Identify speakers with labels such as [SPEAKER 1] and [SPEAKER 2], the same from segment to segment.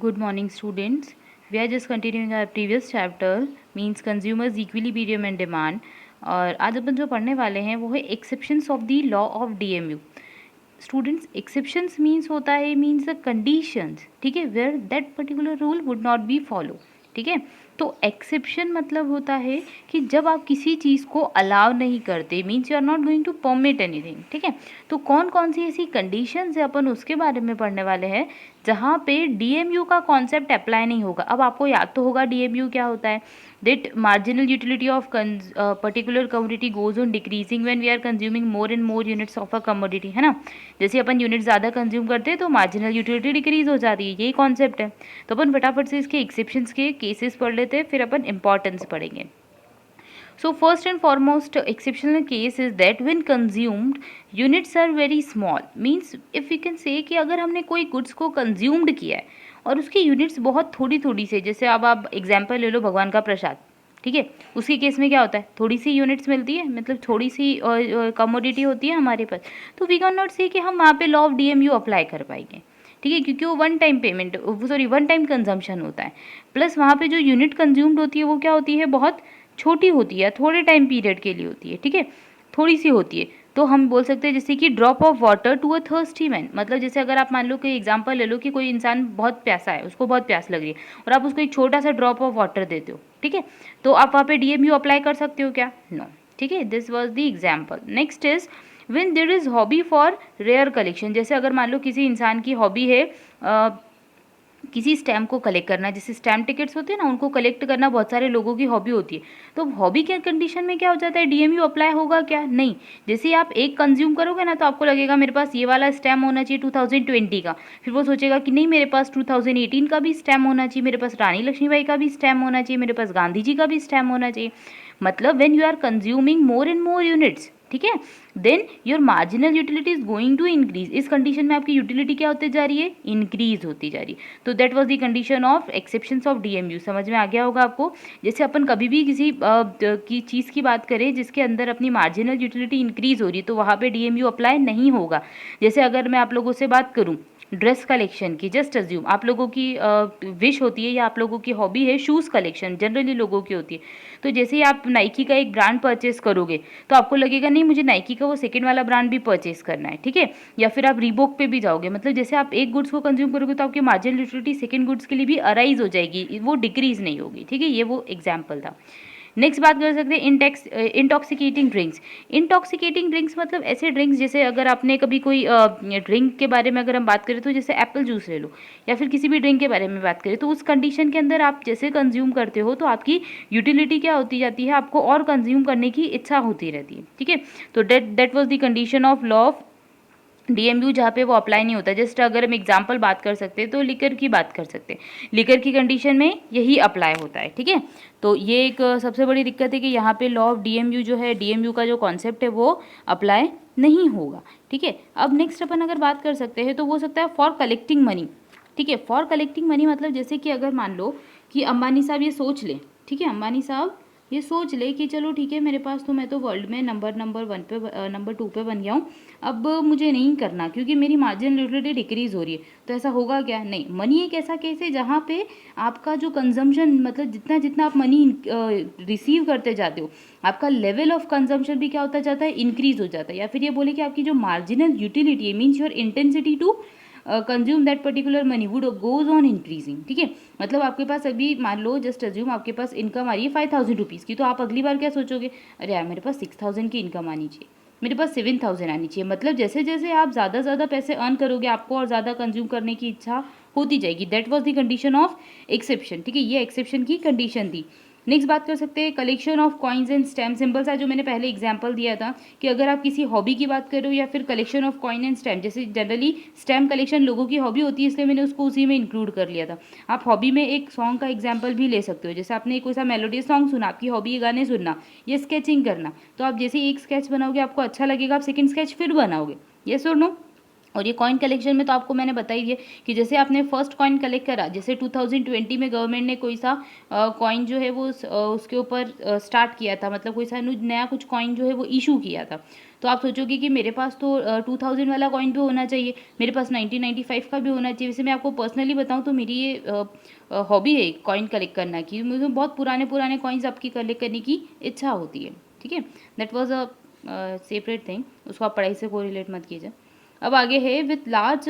[SPEAKER 1] Good morning, students. We are just continuing our previous chapter, means consumers equilibrium and demand. और आज अपन जो पढ़ने वाले हैं वो है exceptions of the law of DMU. Students, exceptions means होता है मीन्स द कंडीशंस, ठीक है, where that particular rule would not be follow. ठीक है, तो एक्सेप्शन मतलब होता है कि जब आप किसी चीज़ को अलाउ नहीं करते, means you are not going to permit anything. ठीक है, तो कौन कौन सी ऐसी कंडीशंस है अपन उसके बारे में पढ़ने वाले हैं जहाँ पे डीएमयू का कॉन्सेप्ट अप्लाई नहीं होगा. अब आपको याद तो होगा डीएमयू क्या होता है. that marginal utility of particular commodity goes on decreasing when we are consuming more and more units of a commodity, है ना. जैसे अपन यूनिट ज़्यादा कंज्यूम करते हैं तो मार्जिनल यूटिलिटी डिक्रीज हो जाती है, यही कॉन्सेप्ट है. तो अपन फटाफट से इसके एक्सेप्शंस के केसेस पढ़ लेते हैं, फिर अपन इंपॉर्टेंस पढ़ेंगे. So first and foremost exceptional case is that when consumed units are very small, means if we can say कि अगर हमने कोई गुड्स को कंज्यूम्ड किया है और उसकी यूनिट्स बहुत थोड़ी थोड़ी से, जैसे अब आप एग्जांपल ले लो भगवान का प्रसाद. ठीक है, उसके केस में क्या होता है, थोड़ी सी यूनिट्स मिलती है, मतलब थोड़ी सी कमोडिटी होती है हमारे पास, तो वी कैन नॉट से कि हम वहाँ पे लॉ ऑफ डीएमयू अप्लाई कर पाएंगे. ठीक है, क्योंकि वो one time payment, sorry one time consumption होता है, प्लस वहाँ पे जो यूनिट कंज्यूम्ड होती है वो क्या होती है, बहुत छोटी होती है, थोड़े टाइम पीरियड के लिए होती है. ठीक है, थोड़ी सी होती है. तो हम बोल सकते हैं जैसे कि drop of water to a thirsty man, मतलब जैसे अगर आप मान लो कि एग्जांपल ले लो कि कोई इंसान बहुत प्यासा है, उसको बहुत प्यास लग रही है और आप उसको एक छोटा सा ड्रॉप ऑफ वाटर देते हो. ठीक है, तो आप वहाँ पे डीएमयू अप्लाई कर सकते हो क्या, नो. ठीक है, this was the example. Next is when there is hobby for rare collection. जैसे अगर मान लो किसी इंसान की हॉबी है किसी स्टैम्प को कलेक्ट करना, जैसे स्टैम्प टिकट्स होते हैं ना, उनको कलेक्ट करना बहुत सारे लोगों की हॉबी होती है. तो हॉबी के कंडीशन में क्या हो जाता है, डीएमयू अप्लाई होगा क्या, नहीं. जैसे आप एक कंज्यूम करोगे ना, तो आपको लगेगा मेरे पास ये वाला स्टैम्प होना चाहिए 2020 का, फिर वो सोचेगा कि नहीं मेरे पास 2018 का भी स्टैम्प होना चाहिए, मेरे पास रानी लक्ष्मीबाई का भी स्टैम्प होना चाहिए, मेरे पास गांधी जी का भी स्टैम्प होना चाहिए. मतलब when you are consuming more and more units, ठीक है, then your marginal utility is going to increase. इस कंडीशन में आपकी यूटिलिटी क्या होती जा रही है, इंक्रीज होती जा रही है. तो that was the condition of exceptions of DMU. समझ में आ गया होगा आपको. जैसे अपन कभी भी किसी की चीज़ की बात करें जिसके अंदर अपनी मार्जिनल यूटिलिटी इंक्रीज हो रही है, तो वहाँ पे डीएमयू अप्लाई नहीं होगा. जैसे अगर मैं आप लोगों से बात करूँ ड्रेस कलेक्शन की, जस्ट अज्यूम आप लोगों की विश होती है या आप लोगों की हॉबी है शूज़ कलेक्शन, जनरली लोगों की होती है. तो जैसे ही आप नाइकी का एक ब्रांड परचेस करोगे तो आपको लगेगा नहीं मुझे नाइकी का वो सेकंड वाला ब्रांड भी परचेस करना है. ठीक है, या फिर आप रीबॉक पे भी जाओगे, मतलब जैसे आप एक गुड्स को कंज्यूम करोगे तो आपकी मार्जिनल यूटिलिटी सेकंड गुड्स के लिए भी अराइज हो जाएगी, वो डिक्रीज नहीं होगी. ठीक है, ये वो एग्जाम्पल था. नेक्स्ट बात कर सकते हैं इंटॉक्सिकेटिंग ड्रिंक्स. इंटॉक्सिकेटिंग ड्रिंक्स मतलब ऐसे ड्रिंक्स, जैसे अगर आपने कभी कोई ड्रिंक के बारे में अगर हम बात करें तो जैसे एप्पल जूस ले लो, या फिर किसी भी ड्रिंक के बारे में बात करें, तो उस कंडीशन के अंदर आप जैसे कंज्यूम करते हो तो आपकी यूटिलिटी क्या होती जाती है, आपको और कंज्यूम करने की इच्छा होती रहती है. ठीक है, तो that was the condition of law of DMU जहाँ पे वो अप्लाई नहीं होता. जस्ट अगर हम एग्जांपल बात कर सकते हैं तो लिकर की बात कर सकते हैं, लिकर की कंडीशन में यही अप्लाई होता है. ठीक है, तो ये एक सबसे बड़ी दिक्कत है कि यहाँ पे लॉ ऑफ डीएमयू जो है, डीएमयू का जो कॉन्सेप्ट है वो अप्लाई नहीं होगा. ठीक है, अब नेक्स्ट अपन अगर बात कर सकते हैं तो वो सकता है फॉर कलेक्टिंग मनी. ठीक है, फॉर कलेक्टिंग मनी मतलब जैसे कि अगर मान लो कि अंबानी साहब ये सोच लें, ठीक है, अंबानी साहब ये सोच ले कि चलो ठीक है मेरे पास तो मैं तो वर्ल्ड में नंबर 1 पे नंबर 2 पे बन गया हूँ, अब मुझे नहीं करना क्योंकि मेरी मार्जिनल यूटिलिटी डिक्रीज हो रही है. तो ऐसा होगा क्या, नहीं. मनी एक ऐसा केस है जहाँ पे आपका जो कंजम्पशन, मतलब जितना जितना आप मनी रिसीव करते जाते हो, आपका लेवल ऑफ कंजम्पशन भी क्या होता जाता है, इंक्रीज हो जाता है. या फिर ये बोले कि आपकी जो मार्जिनल यूटिलिटी है, means your intensity to consume that particular money would goes on increasing. ठीक है, मतलब आपके पास अभी मान लो जस्ट अज्यूम आपके पास इनकम आ रही है 5000 रुपीज़ की, तो आप अगली बार क्या सोचोगे, अरे यार मेरे पास 6000 की इनकम आनी चाहिए, मेरे पास 7000 आनी चाहिए. मतलब जैसे जैसे आप ज़्यादा ज़्यादा पैसे अर्न करोगे आपको और ज़्यादा कंज्यूम करने की इच्छा होती जाएगी. That was the condition of exception. ठीक है, ये एक्सेप्शन की कंडीशन थी. नेक्स्ट बात कर सकते हैं collection of coins and stamp symbols है, जो मैंने पहले एग्जांपल दिया था कि अगर आप किसी हॉबी की बात करो या फिर collection of coin and stamp, जैसे जनरली स्टैम्प कलेक्शन लोगों की हॉबी होती है इसलिए मैंने उसको उसी में इंक्लूड कर लिया था. आप हॉबी में एक सॉन्ग का एग्जाम्पल भी ले सकते हो, जैसे आपने कोई सा मेलोडियस सॉन्ग सुना, आपकी हॉबी है गाने सुनना या स्केचिंग करना, तो आप जैसे एक स्केच बनाओगे आपको अच्छा लगेगा, आप सेकेंड स्केच फिर बनाओगे. यस और नो. और ये कॉइन कलेक्शन में तो आपको मैंने बता ही दिया कि जैसे आपने फर्स्ट कॉइन कलेक्ट करा, जैसे 2020 में गवर्नमेंट ने कोई सा कॉइन जो है वो उसके ऊपर स्टार्ट किया था, मतलब कोई सा नया कुछ कॉइन जो है वो इशू किया था। तो आप सोचोगे कि मेरे पास तो 2000 वाला कॉइन भी होना चाहिए, मेरे पास 1995 का भी होना चाहिए। वैसे मैं आपको पर्सनली बताऊं तो मेरी ये हॉबी है कॉइन कलेक्ट करना की, मुझे बहुत पुराने पुराने कॉइन्स आपकी कलेक्ट करने की इच्छा होती है। ठीक है, that was a separate thing, उसको आप पढ़ाई से कोरिलेट मत कीजिए। अब आगे है with large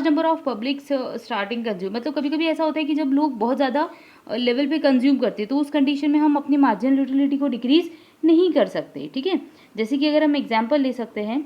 [SPEAKER 1] number of public starting consume, मतलब कभी कभी ऐसा होता है कि जब लोग बहुत ज़्यादा लेवल पे कंज्यूम करते हैं तो उस कंडीशन में हम अपनी मार्जिनल यूटिलिटी को डिक्रीज नहीं कर सकते। ठीक है, जैसे कि अगर हम एग्जांपल ले सकते हैं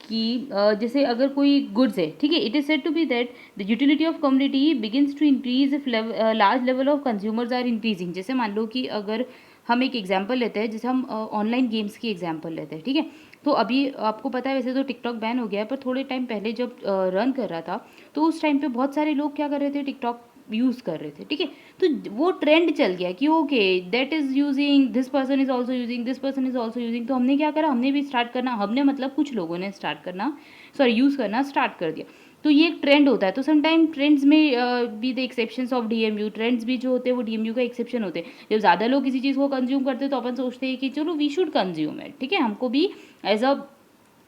[SPEAKER 1] कि जैसे अगर कोई गुड्स है, ठीक है, it is said to be that the utility of community begins to increase if large level of consumers are increasing. जैसे मान लो कि अगर हम एक एग्जांपल लेते हैं, जैसे हम ऑनलाइन गेम्स की एग्जांपल लेते हैं, ठीक है, तो अभी आपको पता है वैसे तो टिकटॉक बैन हो गया है, पर थोड़े टाइम पहले जब रन कर रहा था तो उस टाइम पे बहुत सारे लोग क्या कर रहे थे, टिकटॉक यूज़ कर रहे थे। ठीक है, तो वो ट्रेंड चल गया कि okay that is using, this person is also using, this person is also using. तो हमने क्या करा, हमने भी स्टार्ट करना, हमने मतलब कुछ लोगों ने स्टार्ट करना, सॉरी यूज़ करना स्टार्ट कर दिया। तो ये एक ट्रेंड होता है। तो समटाइम ट्रेंड्स में भी the exceptions of DMU, trends भी जो होते हैं वो डीएमयू का एक्सेप्शन होते हैं। जब ज़्यादा लोग किसी चीज़ को कंज्यूम करते हैं तो अपन सोचते हैं कि चलो वी शुड कंज्यूम इट। ठीक है, हमको भी एज अ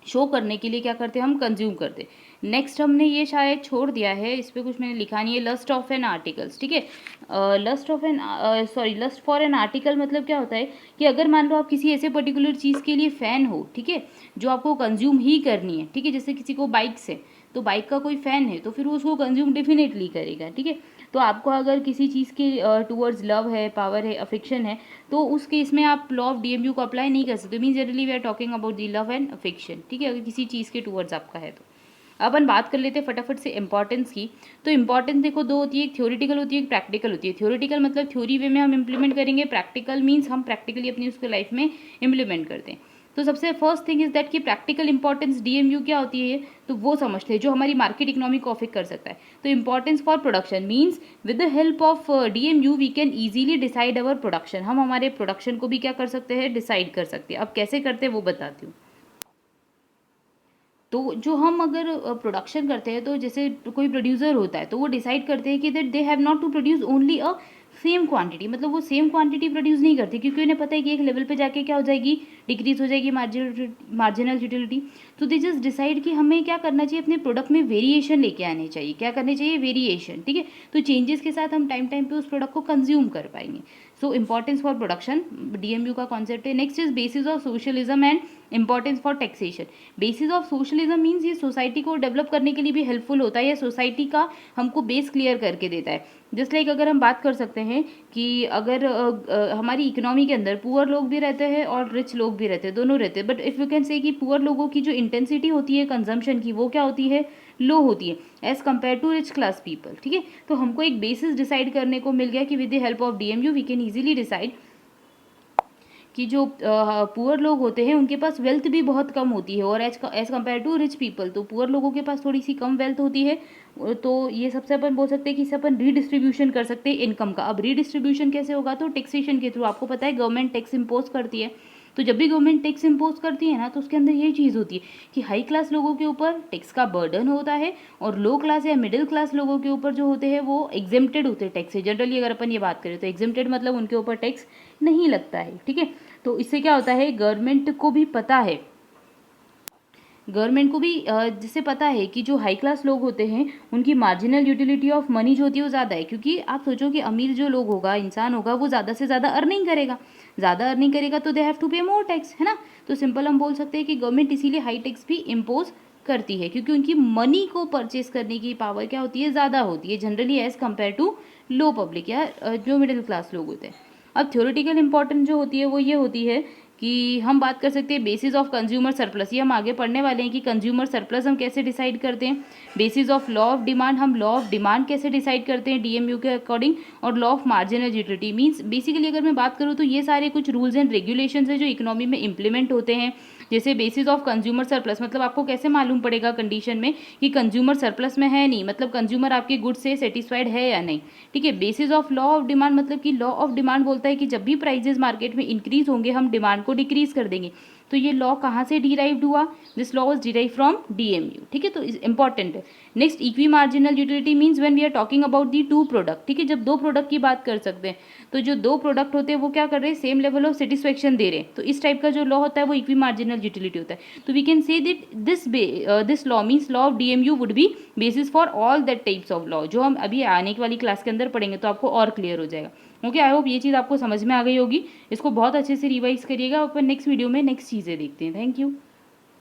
[SPEAKER 1] शो करने के लिए क्या करते हैं, हम कंज्यूम करते हैं। नेक्स्ट हमने ये शायद छोड़ दिया है, इस पर कुछ मैंने लिखा नहीं है, लस्ट ऑफ एन आर्टिकल्स। ठीक है, लस्ट फॉर एन आर्टिकल मतलब क्या होता है कि अगर मान लो आप किसी ऐसे पर्टिकुलर चीज़ के लिए फ़ैन हो, ठीक है, जो आपको कंज्यूम ही करनी है। ठीक है, जैसे किसी को बाइक्स है तो बाइक का कोई फ़ैन है तो फिर वो उसको कंज्यूम डेफिनेटली करेगा। ठीक है, तो आपको अगर किसी चीज़ के टूवर्ड्स लव है, पावर है, अफेक्शन है, तो उस केस में आप लॉ ऑफ डीएमयू को अप्लाई नहीं कर सकते। Mean generally we are talking about the love and affection. ठीक है, अगर किसी चीज़ के टूवर्ड्स आपका है तो अपन बात कर लेते हैं फटाफट से इंपॉर्टेंस की। तो इंपॉर्टेंस देखो दो होती है, एक थ्योरेटिकल होती है, एक प्रैक्टिकल होती है। थ्योरेटिकल मतलब थ्योरी वे में हम इंप्लीमेंट करेंगे, प्रैक्टिकल मीन्स हम प्रैक्टिकली अपनी उसको लाइफ में इंप्लीमेंट करते हैं। तो सबसे फर्स्ट थिंग इज दैट कि प्रैक्टिकल इंपॉर्टेंस डीएमयू क्या होती है, तो वो समझते हैं जो हमारी मार्केट इकोनॉमी को अफेक्ट कर सकता है। तो importance for production means with the help of DMU we can easily decide our production. हम हमारे प्रोडक्शन को भी क्या कर सकते हैं, डिसाइड कर सकते हैं। अब कैसे करते हैं वो बताती हूँ। तो जो हम अगर प्रोडक्शन करते हैं तो जैसे कोई प्रोड्यूसर होता है तो वो डिसाइड करते हैं कि that they have not to produce only a same quantity, मतलब वो सेम क्वांटिटी प्रोड्यूस नहीं करते क्योंकि उन्हें पता है कि एक लेवल पे जाके क्या हो जाएगी, डिक्रीज हो जाएगी मार्जिनल यूटिलिटी। तो दे जस्ट डिसाइड कि हमें क्या करना चाहिए, अपने प्रोडक्ट में वेरिएशन लेके आने चाहिए। क्या करने चाहिए, वेरिएशन। ठीक है, तो चेंजेस के साथ हम टाइम टाइम पे उस प्रोडक्ट को कंज्यूम कर पाएंगे। सो इंपॉर्टेंस फॉर प्रोडक्शन डीएमयू का कॉन्सेप्ट है। Next is basis of socialism and importance for taxation. Basis of socialism means ये सोसाइटी को डेवलप करने के लिए भी हेल्पफुल होता है, या सोसाइटी का हमको बेस क्लियर करके देता है। जस्ट लाइक अगर हम बात कर सकते हैं कि अगर हमारी इकोनॉमी के अंदर पुअर लोग भी रहते हैं और रिच लोग भी रहते हैं, दोनों रहते हैं, but if you can say कि पुअर लोगों की जो इंटेंसिटी होती है कंजम्पशन की वो क्या होती है, लो होती है as compare to rich class people. ठीक है, तो हमको एक बेसिस डिसाइड करने को मिल गया कि with the help of DMU we can easily decide कि जो पुअर लोग होते हैं उनके पास वेल्थ भी बहुत कम होती है, और as compare to rich people तो पुअर लोगों के पास थोड़ी सी कम वेल्थ होती है। तो ये सबसे अपन बोल सकते हैं कि इससे अपन रीडिस्ट्रीब्यूशन कर सकते हैं इनकम का। अब रीडिस्ट्रीब्यूशन कैसे होगा, तो टैक्सेशन के थ्रू। आपको पता है गवर्नमेंट टैक्स इम्पोज करती है, तो जब भी गवर्नमेंट टैक्स इम्पोज करती है ना तो उसके अंदर यही चीज़ होती है कि हाई क्लास लोगों के ऊपर टैक्स का बर्डन होता है और लो क्लास या मिडिल क्लास लोगों के ऊपर जो होते हैं वो एग्जेम्प्टेड होते हैं टैक्स से। जनरली अगर अपन ये बात करें तो एग्जेम्प्टेड मतलब उनके ऊपर टैक्स नहीं लगता है। ठीक है, तो इससे क्या होता है, गवर्नमेंट को भी पता है, गवर्नमेंट को भी जिससे पता है कि जो हाई क्लास लोग होते हैं उनकी मार्जिनल यूटिलिटी ऑफ मनी जो होती है वो ज़्यादा है। क्योंकि आप सोचो कि अमीर जो लोग होगा, इंसान होगा, वो ज़्यादा से ज़्यादा अर्निंग करेगा, ज़्यादा अर्निंग करेगा तो दे हैव टू पे मोर टैक्स, है ना। तो सिंपल हम बोल सकते हैं कि गवर्नमेंट इसीलिए हाई टैक्स भी इम्पोज करती है क्योंकि उनकी मनी को परचेज करने की पावर क्या होती है, ज़्यादा होती है generally as compare to low public या जो मिडिल क्लास लोग होते हैं। अब थ्योरेटिकल इंपॉर्टेंस जो होती है वो ये होती है कि हम बात कर सकते हैं बेसिस ऑफ कंज्यूमर सरप्लस। ये हम आगे पढ़ने वाले हैं कि कंज्यूमर सरप्लस हम कैसे डिसाइड करते हैं। Basis of law of demand, हम लॉ ऑफ डिमांड कैसे डिसाइड करते हैं डीएमयू के अकॉर्डिंग। और law of marginal utility means basically अगर मैं बात करूँ तो ये सारे कुछ रूल्स एंड रेगुलेशंस है जो इकोनॉमी में इंप्लीमेंट होते हैं। जैसे बेसिस ऑफ कंज्यूमर सरप्लस मतलब आपको कैसे मालूम पड़ेगा कंडीशन में कि कंज्यूमर सरप्लस में है नहीं, मतलब कंज्यूमर आपके गुड से सेटिस्फाइड है या नहीं। ठीक है, basis of law of demand मतलब कि लॉ ऑफ डिमांड बोलता है कि जब भी प्राइजेस मार्केट में इंक्रीज होंगे हम डिमांड को डिक्रीज कर देंगे। तो ये लॉ कहाँ से डिराइव्ड हुआ? This law was derive from DMU, ठीक है, तो इंपॉर्टेंट है। Next, equi marginal utility means when we are talking about the two product, ठीक है, जब दो प्रोडक्ट की बात कर सकते हैं, तो जो दो प्रोडक्ट होते हैं वो क्या कर रहे हैं, सेम लेवल ऑफ सेटिस्फेक्शन दे रहे हैं, तो इस टाइप का जो लॉ होता है वो इक्वी मार्जिनल यूटिलिटी होता है। तो we can say that this law means law of DMU would be basis for all that types of law, जो हम अभी आने वाली क्लास के अंदर पढ़ेंगे तो आपको और क्लियर हो जाएगा। ओके, आई होप ये चीज़ आपको समझ में आ गई होगी। इसको बहुत अच्छे से रिवाइज करिएगा। अपन नेक्स्ट वीडियो में नेक्स्ट चीज़ें देखते हैं। Thank you.